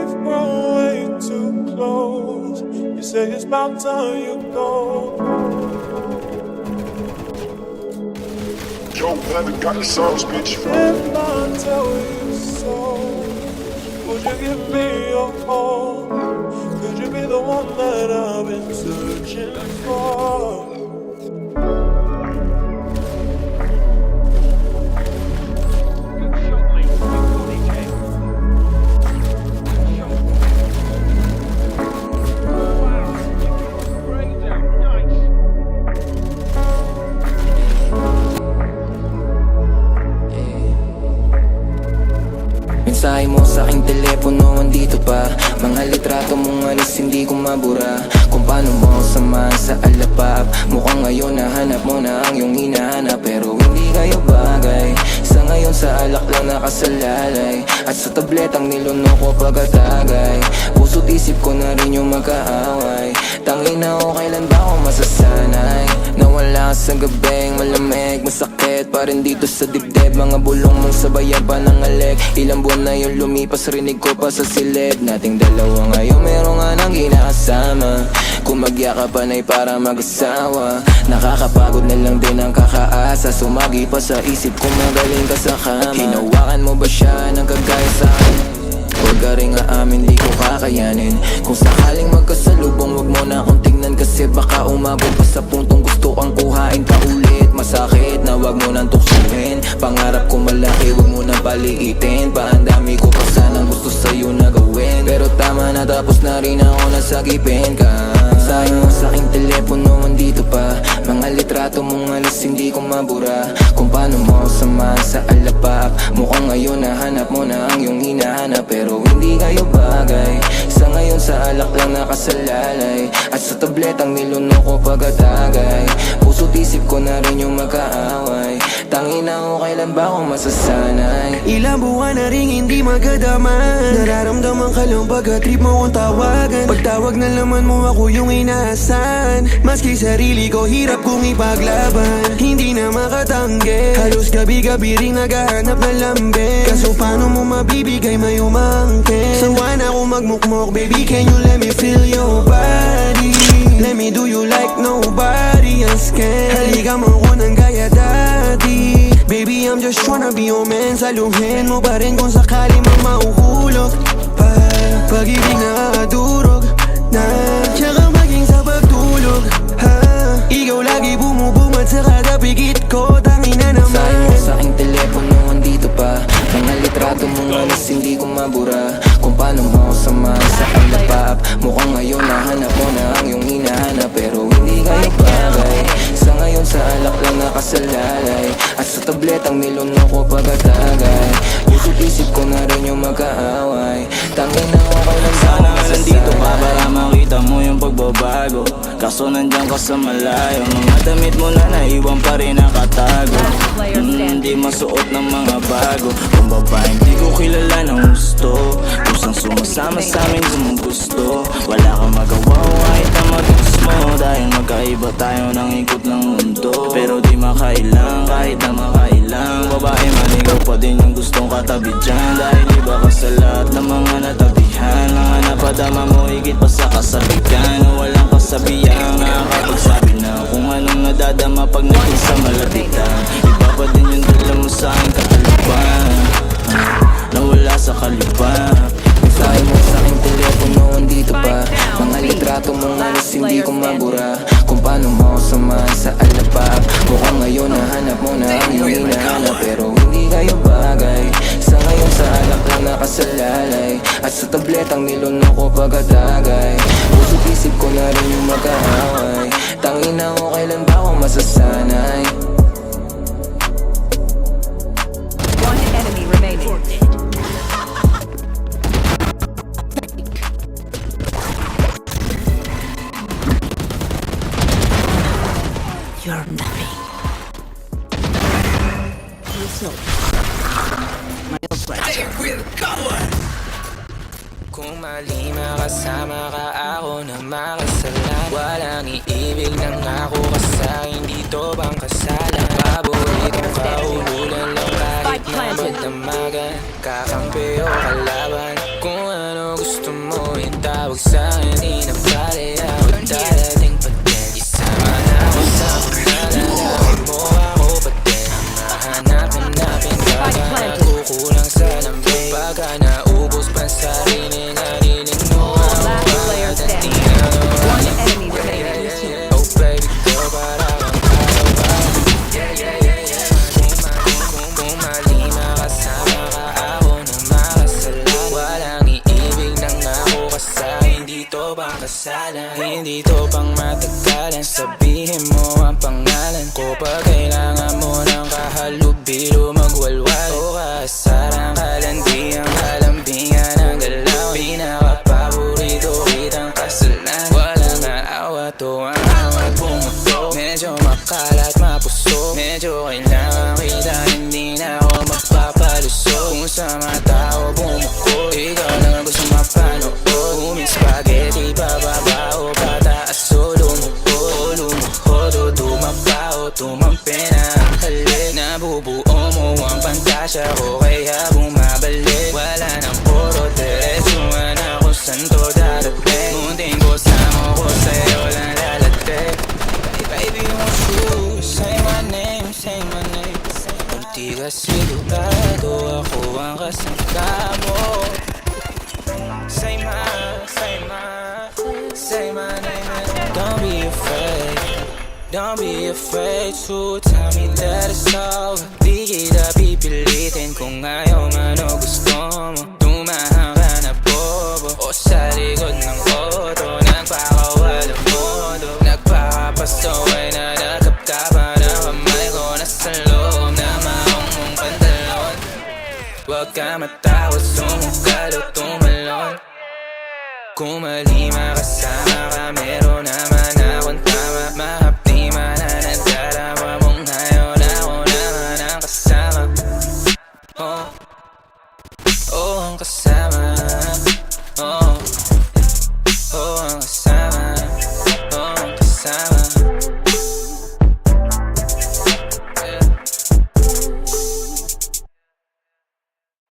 we've grown way too close. You say it's about time you go. Yo, Panda got the sauce, bitch. If I tell you so, would you give me your all? Could you be the one that I've been searching for? Mensahe mo sa aking telepono, andito pa. Mga litrato mong alis, hindi ko mabura. Kung paano mo samahan sa alapap. Mukhang ngayon nahanap mo na ang iyong hinahanap, pero hindi kayo bagay. Sa ngayon sa alak lang nakasalalay, at sa tabletang niluno ko pagkatagay. Puso't isip ko na rin yung magkaaway. Tangina ko, kailan ba ako masasanay? Nawala ka sa gabing malamig, masakit pa rin dito sa dibdib. Mga bulong mong sabayan pa ng alik. Ilang buwan na yung lumipas, rinig ko pa sa silid. Nating dalawa ngayon, meron nga nang ginakasama. Kung magyakapan ay para mag-asawa. Nakakapagod na lang din ang kakaasa. Sumagi pa sa isip kung magaling ka sa kama. Hinawakan mo ba siya ng kagaya sa akin? Huwag ka rin aamin, di ko kakayanin. Kung sakaling magkasalubong, wag mo na akong tingnan. Kasi baka umabot pa sa puntong gusto kang kuhain ka ulit. Masakit na wag mo nang tuksuhin. Pangarap ko malaki, wag mo nang paliitin. Paandami ko pa sanang gusto sa'yo na gawin. Pero tama na, tapos na rin ako nasagipin ka. Mensahe mo sa aking telepono, andito pa. Mga litrato mong alis, hindi ko mabura. Kung paano mo samahan sa alapap. Mukhang ngayon nahanap mo na ang iyong hinahanap, pero hindi kayo bagay. Sa ngayon sa alak lang nakasalalay, at sa tabletang niluno ko pagkatagay. Puso't isip ko na rin yung magkaaway. Tangina ko, kailan ba ako masasanay? Ilang buwan na rin hindi magkadaman. Nararamdaman ka lang pagka-trip mo kong tawagan. Pagtawag na laman mo, ako yung inaasahan. Maski sarili ko hirap kong ipaglaban. Hindi na makatanggi, halos gabi-gabi rin naghahanap ng lambing. Kaso paano mo mabibigay may umangkin? Sawa na ako magmukmok, baby, can you let me feel your body? Let me do you like nobody else can. Halika mo ko ng gaya dati. Baby, I'm just tryna be your man. Saluhin mo pa rin kung sakali mang mauhulog pa. Pag-ibig nakakadurog na, tsaka maging sa pagtulog ha. Ikaw lagi bumubumad sa kada pigit ko. Tangina naman. Mensahe mo sa aking telepono, andito pa. Mga litrato mong alis, hindi ko mabura. Kung paano mo samahan sa alapap. Mukhang ngayon nahanap mo na ang iyong hinahanap, pero hindi kayo bagay. Sa ngayon sa alak lang nakasalalay, at sa tabletang niluno ko pagkatagay. Puso't isip ko na rin yung magkaaway. Tangina ko, kailan ba ako masasanay? Nandito ka para makita mo yung pagbabago. Kaso nandiyan ka sa malayo. Mga damit mo na naiwan pa rin nakatago. Hindi masuot ng mga bago. Kung babaeng di ko kilala ng gusto, kusang sumasama sa amin gumugusto. Wala kang magawa kahit na mag-gusto mo, dahil magkaiba tayo ng ikot ng mundo. Pero di makailang kahit na makailang. Babae maligaw pa din yung gustong katabi dyan, dahil iba ka sa lahat ng mga natabihan. Mga napadama mo higit pa sa kasabihan. Walang kasabihan nakakapagsabi na kung anong nadadama pag naging sa malapitan. Iba pa din yung dala mo sa aking kaalipan, nawala sa kalipan. Mensahe mo sa aking telepono, andito pa. Mga litrato mong alis, hindi ko mabura. Kung paano mo samahan sa alapap. Mukhang ngayon nahanap mo na ang iyong hinahanap, pero hindi kayo bagay. Sa ngayon sa alak lang nakasalalay, at sa tabletang niluno ko pagkatagay. Puso't isip ko na rin yung magkaaway. Tangina ko, kailan ba ako masasanay? One enemy remaining. You're nothing. Kung mali makasama ka, ako na makasalan. Walang iibig ng ako ka sa'kin, dito bang kasalan? Paboritong kaululan lang kahit na magdamagan. Kakampi o kalaban, kung ano gusto gusto mo yung tawag sa'kin, di na pare ako darating pa din. Isama na ako sa paglalalaman mo ako pa din. Hanapin baka nakukulang sa lambing. Baka naubos pa sa sarili, narinig mo ako. Last player standing. One enemy remaining. Oh baby girl, para kang araw-araw. Kung malima kasama ka, ako na makasalan. Walang iibig nang ako kasahin, hindi to pang kasalan. Hindi to pang matagalan, sabihin mo ang pangalan ko. Pag kailangan mo ng kahalubilo, magwalwal o kaasarang kalandiang kalambingan ng galaw. Pinaka-paborito kitang kasalan. Walang aawa to ang awat bumuto. Medyo makalat mapuso, medyo kailangan kita, hindi na ako magpapalusot. Kung sa mga tao bumuko, ikaw lang ang gusto mapanood. Uming spaghetti, bababa o pataas o lumuhod. Lumuhod o tumaba o tumampi na ang halik. Nabubuo mo ang pantasya ko, kaya bumabalik. Wala nang puro diretsuhan ako saan to darating. Munting kusama ko sa'yo lang lalatik. Baby, won't you say my name, say my name. Kung di ka sigurado, ako ang kasangka mo. Say my name and don't be afraid. Don't be afraid to tell me that it's over. Di kita pipilitin kung ayaw man o gusto mo. Tumahang ka na bobo o sa likod ng auto. Nagpakawala modo, nagpakapasaway na nakapkapan ang kamay ko. Nasa loob na maong mong pantalon. Huwag ka matakot, sumukal o tumalon. Kung malima kasama ka, meron naman akong tama. Mahapdi man na nadarama mong ngayon, ako naman ang kasama. Oh, ang kasama.